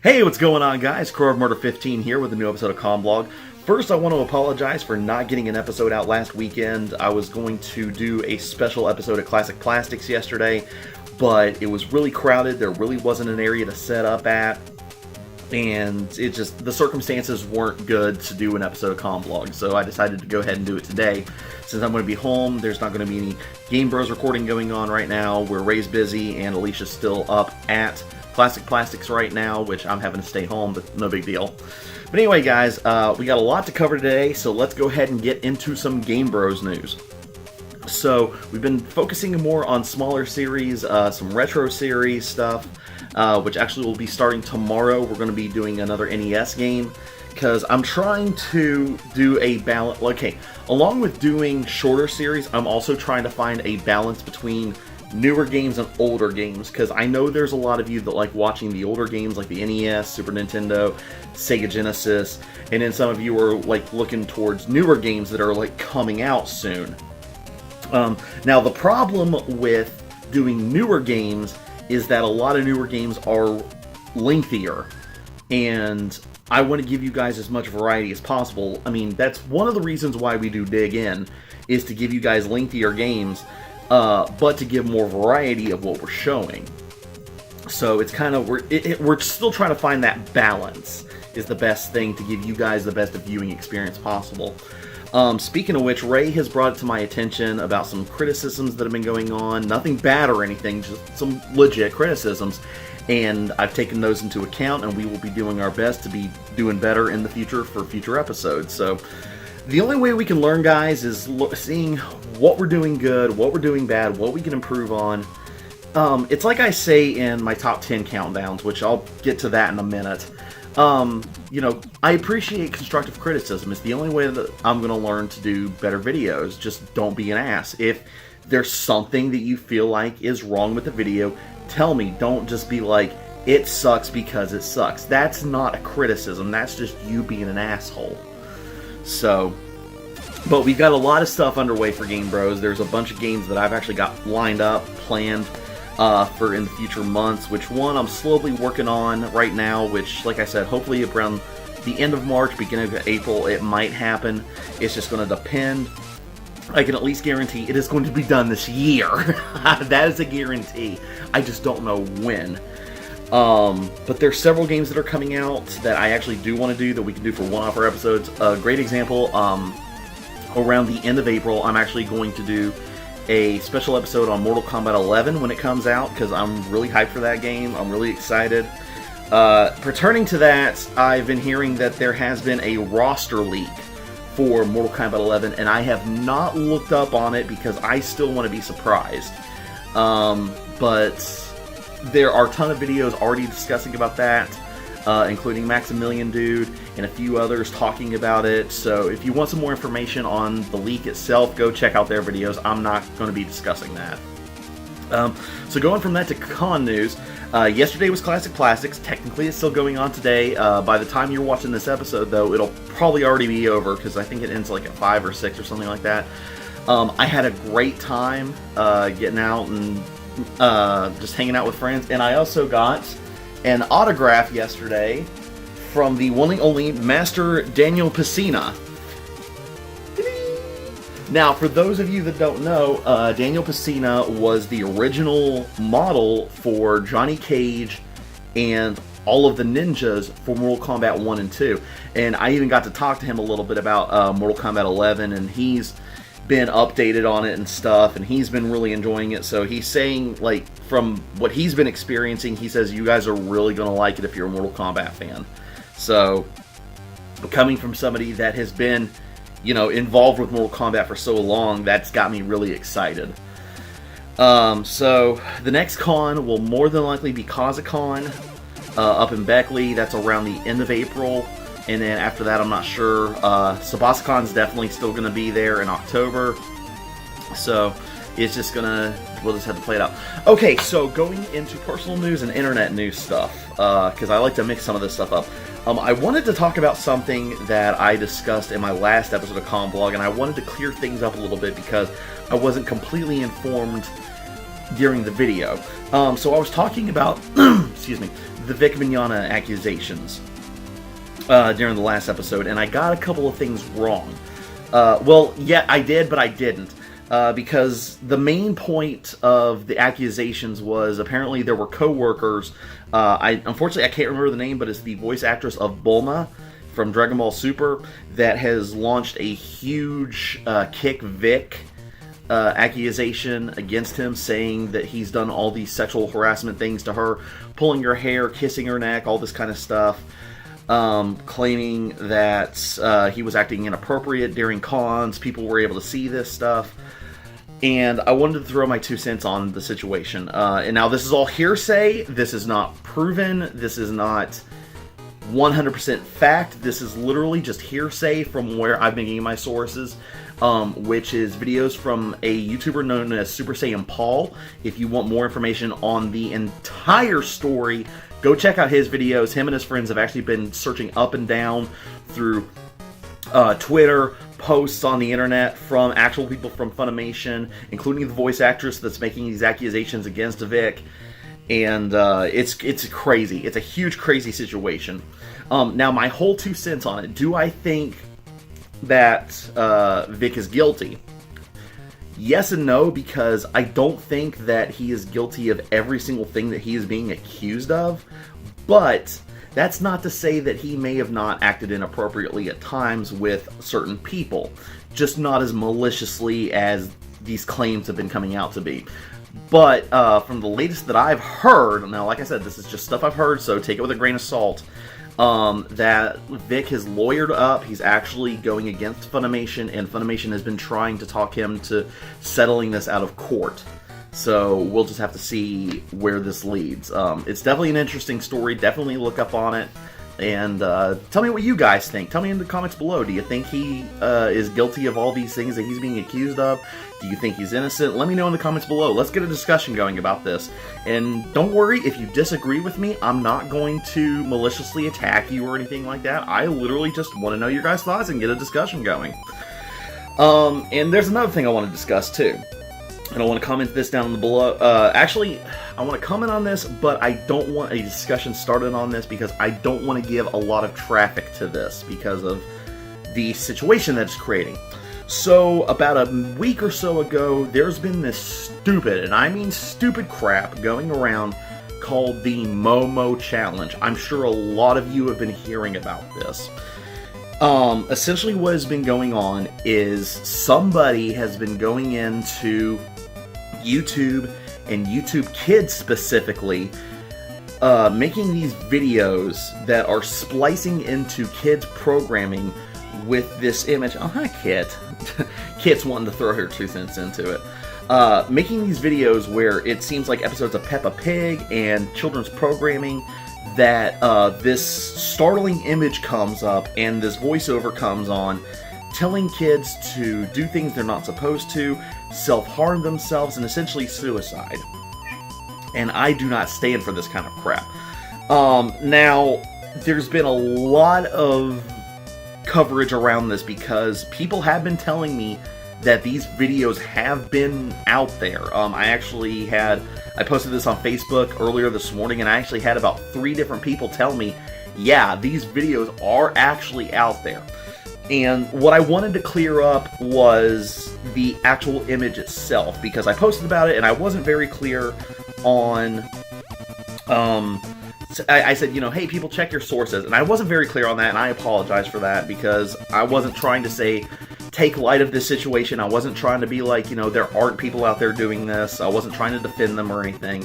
Hey, what's going on, guys? Crow of Murder 15 here with a new episode of Comblog. First, I want to apologize for not getting an episode out last weekend. I was going to do a special episode of Classic Plastics yesterday, but it was really crowded. There really wasn't an area to set up at, and the circumstances weren't good to do an episode of Comblog, so I decided to go ahead and do it today. Since I'm going to be home, there's not going to be any Game Bros recording going on right now, where Ray's busy and Alicia's still up at Classic Plastics right now, which I'm having to stay home, but no big deal. But anyway, guys, we got a lot to cover today, so let's go ahead and get into some Game Bros news. So, we've been focusing more on smaller series, some retro series stuff, which actually will be starting tomorrow. We're going to be doing another NES game, because I'm trying to do a balance. Okay, along with doing shorter series, I'm also trying to find a balance between newer games and older games, because I know there's a lot of you that like watching the older games like the NES, Super Nintendo, Sega Genesis, and then some of you are like looking towards newer games that are like coming out soon. Now the problem with doing newer games is that a lot of newer games are lengthier, and I want to give you guys as much variety as possible. I mean, that's one of the reasons why we do Dig In, is to give you guys lengthier games, but to give more variety of what we're showing. So it's kind of, we're still trying to find that balance is the best thing to give you guys the best viewing experience possible. Speaking of which, Ray has brought it to my attention about some criticisms that have been going on. Nothing bad or anything, just some legit criticisms. And I've taken those into account, and we will be doing our best to be doing better in the future for future episodes. So the only way we can learn, guys, is seeing what we're doing good, what we're doing bad, what we can improve on. It's like I say in my top 10 countdowns, which I'll get to that in a minute. You know, I appreciate constructive criticism. It's the only way that I'm going to learn to do better videos. Just don't be an ass. If there's something that you feel like is wrong with the video, tell me. Don't just be like, it sucks because it sucks. That's not a criticism. That's just you being an asshole. So, but we've got a lot of stuff underway for Game Bros. There's a bunch of games that I've actually got lined up, planned for in the future months, which one I'm slowly working on right now, which, like I said, hopefully around the end of March, beginning of April, it might happen. It's just going to depend. I can at least guarantee it is going to be done this year. That is a guarantee. I just don't know when. But there's several games that are coming out that I actually do want to do that we can do for one-off episodes. A great example, around the end of April, I'm actually going to do a special episode on Mortal Kombat 11 when it comes out, because I'm really hyped for that game. I'm really excited. Pertaining to that, I've been hearing that there has been a roster leak for Mortal Kombat 11, and I have not looked up on it because I still want to be surprised. But there are a ton of videos already discussing about that, including Maximilian Dude and a few others talking about it. So if you want some more information on the leak itself, go check out their videos. I'm not going to be discussing that. So going from that to con news, yesterday was Classic Plastics. Technically it's still going on today. By the time you're watching this episode, though, it'll probably already be over, because I think it ends like at 5 or 6 or something like that. I had a great time getting out and just hanging out with friends, and I also got an autograph yesterday from the one and only Master Daniel Pesina. Now, for those of you that don't know, Daniel Pesina was the original model for Johnny Cage and all of the ninjas for Mortal Kombat 1 and 2. And I even got to talk to him a little bit about Mortal Kombat 11, and he's been updated on it and stuff, and he's been really enjoying it. So he's saying, like, from what he's been experiencing, he says you guys are really going to like it if you're a Mortal Kombat fan. So, coming from somebody that has been, you know, involved with Mortal Kombat for so long, that's got me really excited. So, the next con will more than likely be Kazakhon up in Beckley. That's around the end of April. And then after that, I'm not sure. Sabasacon's definitely still going to be there in October. So, it's just going to, we'll just have to play it out. Okay, so going into personal news and internet news stuff, because I like to mix some of this stuff up. I wanted to talk about something that I discussed in my last episode of Comblog, and I wanted to clear things up a little bit because I wasn't completely informed during the video. So I was talking about, excuse me, the Vic Mignogna accusations during the last episode, and I got a couple of things wrong. Well, yeah, I did, but I didn't. Because the main point of the accusations was apparently there were co-workers. Unfortunately, I can't remember the name, but it's the voice actress of Bulma from Dragon Ball Super that has launched a huge Kick Vic accusation against him, saying that he's done all these sexual harassment things to her, pulling her hair, kissing her neck, all this kind of stuff. Claiming that he was acting inappropriate during cons. People were able to see this stuff. And I wanted to throw my 2 cents on the situation. And now this is all hearsay. This is not proven. This is not 100% fact. This is literally just hearsay from where I've been getting my sources, which is videos from a YouTuber known as Super Saiyan Paul. If you want more information on the entire story, go check out his videos. Him and his friends have actually been searching up and down through Twitter, posts on the internet from actual people from Funimation, including the voice actress that's making these accusations against Vic. And it's crazy. It's a huge, crazy situation. Now, my whole 2 cents on it. Do I think that Vic is guilty? Yes and no, because I don't think that he is guilty of every single thing that he is being accused of. But that's not to say that he may have not acted inappropriately at times with certain people. Just not as maliciously as these claims have been coming out to be. But from the latest that I've heard, now like I said, this is just stuff I've heard, so take it with a grain of salt, that Vic has lawyered up. He's actually going against Funimation, and Funimation has been trying to talk him to settling this out of court. So we'll just have to see where this leads. It's definitely an interesting story. Definitely look up on it. And tell me what you guys think. Tell me in the comments below. Do you think he is guilty of all these things that he's being accused of? Do you think he's innocent? Let me know in the comments below. Let's get a discussion going about this. And don't worry, if you disagree with me, I'm not going to maliciously attack you or anything like that. I literally just want to know your guys' thoughts and get a discussion going. And there's another thing I want to discuss too. And I want to comment this down below. Actually, I want to comment on this, but I don't want a discussion started on this because I don't want to give a lot of traffic to this because of the situation that it's creating. So, about a week or so ago, there's been this stupid, and I mean stupid crap going around called the Momo Challenge. I'm sure a lot of you have been hearing about this. Essentially what has been going on is somebody has been going into YouTube and YouTube Kids specifically, making these videos that are splicing into kids programming with this image. Oh, hi, Kit. Kit's wanting to throw her 2 cents into it. Making these videos where it seems like episodes of Peppa Pig and children's programming, that this startling image comes up and this voiceover comes on telling kids to do things they're not supposed to, self-harm themselves, and essentially suicide. And I do not stand for this kind of crap. Now, there's been a lot of coverage around this because people have been telling me that these videos have been out there. I posted this on Facebook earlier this morning, and I actually had about 3 different people tell me, yeah, these videos are actually out there. And what I wanted to clear up was the actual image itself, because I posted about it and I wasn't very clear on, I said, you know, hey, people, check your sources. And I wasn't very clear on that, and I apologize for that, because I wasn't trying to say, take light of this situation. I wasn't trying to be like, you know, there aren't people out there doing this. I wasn't trying to defend them or anything.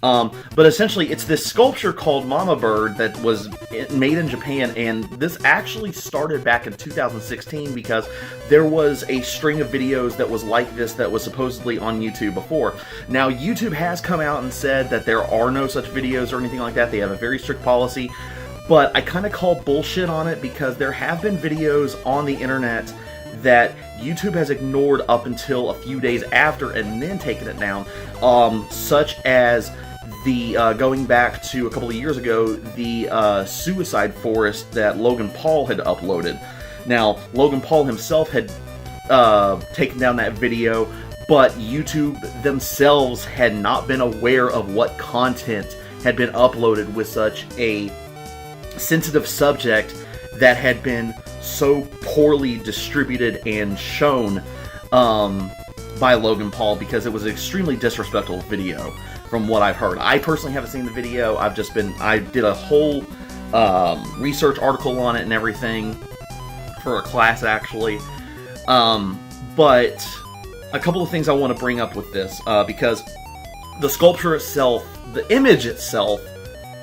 But essentially, it's this sculpture called Mama Bird that was made in Japan, and this actually started back in 2016 because there was a string of videos that was like this that was supposedly on YouTube before. Now, YouTube has come out and said that there are no such videos or anything like that. They have a very strict policy, but I kind of call bullshit on it because there have been videos on the internet that YouTube has ignored up until a few days after and then taken it down, such as the, going back to a couple of years ago, the suicide forest that Logan Paul had uploaded. Now, Logan Paul himself had taken down that video, but YouTube themselves had not been aware of what content had been uploaded with such a sensitive subject that had been so poorly distributed and shown by Logan Paul, because it was an extremely disrespectful video from what I've heard. I personally haven't seen the video. I did a whole research article on it and everything for a class, actually. But a couple of things I want to bring up with this, because the sculpture itself, the image itself,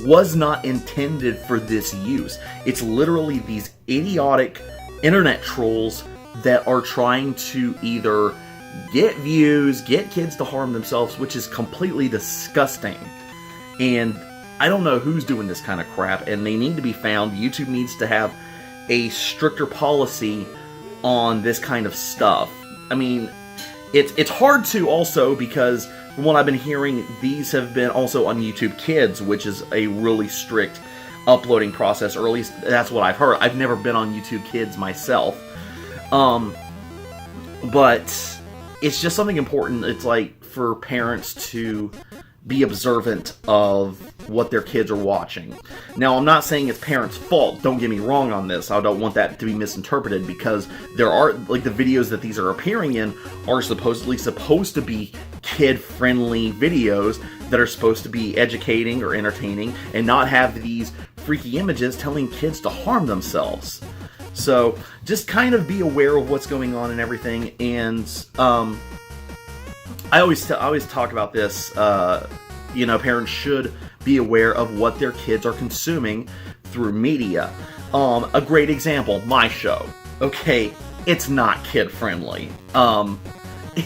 was not intended for this use. It's literally these idiotic internet trolls that are trying to either get views, get kids to harm themselves, which is completely disgusting. And I don't know who's doing this kind of crap, and they need to be found. YouTube needs to have a stricter policy on this kind of stuff. I mean, it's hard to also, because from what I've been hearing, these have been also on YouTube Kids, which is a really strict uploading process, or at least that's what I've heard. I've never been on YouTube Kids myself. But it's just something important. It's like for parents to be observant of what their kids are watching. Now, I'm not saying it's parents' fault. Don't get me wrong on this. I don't want that to be misinterpreted, because there are, like, the videos that these are appearing in are supposedly supposed to be kid-friendly videos that are supposed to be educating or entertaining and not have these freaky images telling kids to harm themselves. So just kind of be aware of what's going on and everything. And I always talk about this. Parents should be aware of what their kids are consuming through media. A great example, my show. Okay, it's not kid friendly.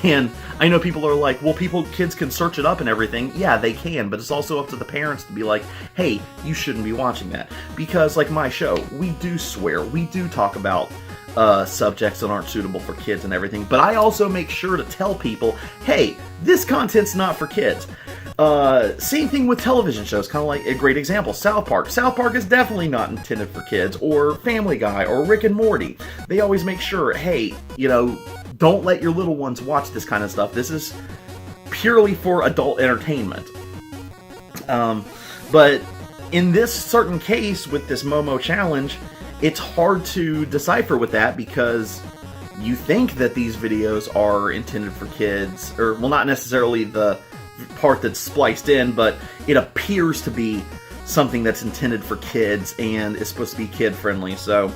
And I know people are like, well, kids can search it up and everything. Yeah, they can, but it's also up to the parents to be like, hey, you shouldn't be watching that. Because, like my show, we do swear, we do talk about subjects that aren't suitable for kids and everything, but I also make sure to tell people, hey, this content's not for kids. Same thing with television shows, kind of like a great example, South Park. South Park is definitely not intended for kids, or Family Guy, or Rick and Morty. They always make sure, hey, don't let your little ones watch this kind of stuff. This is purely for adult entertainment. But in this certain case, with this Momo challenge, it's hard to decipher with that, because you think that these videos are intended for kids, or, well, not necessarily the part that's spliced in, but it appears to be something that's intended for kids and is supposed to be kid-friendly. So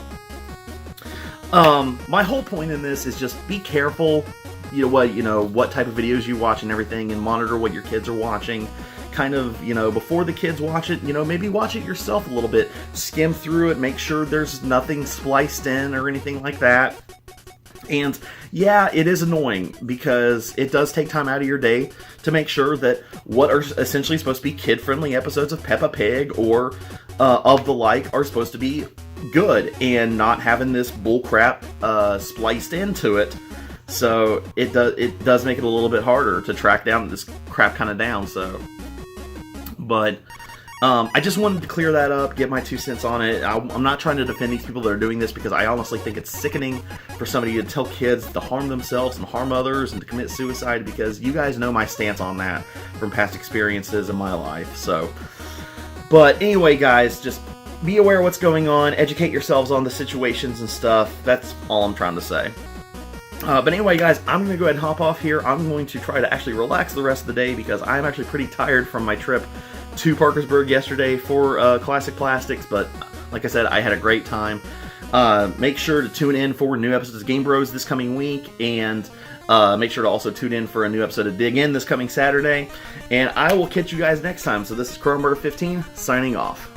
my whole point in this is just be careful, what type of videos you watch and everything, and monitor what your kids are watching. Kind of, before the kids watch it, maybe watch it yourself a little bit. Skim through it, make sure there's nothing spliced in or anything like that. And yeah, it is annoying, because it does take time out of your day to make sure that what are essentially supposed to be kid-friendly episodes of Peppa Pig or of the like are supposed to be good, and not having this bullcrap spliced into it. So it does make it a little bit harder to track down this crap kind of down. So, but I just wanted to clear that up, get my 2 cents on it. I'm not trying to defend these people that are doing this, because I honestly think it's sickening for somebody to tell kids to harm themselves and harm others and to commit suicide, because you guys know my stance on that from past experiences in my life. So, but anyway, guys, just be aware of what's going on, educate yourselves on the situations and stuff. That's all I'm trying to say. But anyway, guys, I'm going to go ahead and hop off here. I'm going to try to actually relax the rest of the day, because I'm actually pretty tired from my trip to Parkersburg yesterday for Classic Plastics. But like I said, I had a great time. Make sure to tune in for new episodes of Game Bros this coming week, and make sure to also tune in for a new episode of Dig In this coming Saturday. And I will catch you guys next time. So this is CrowMurder15 signing off.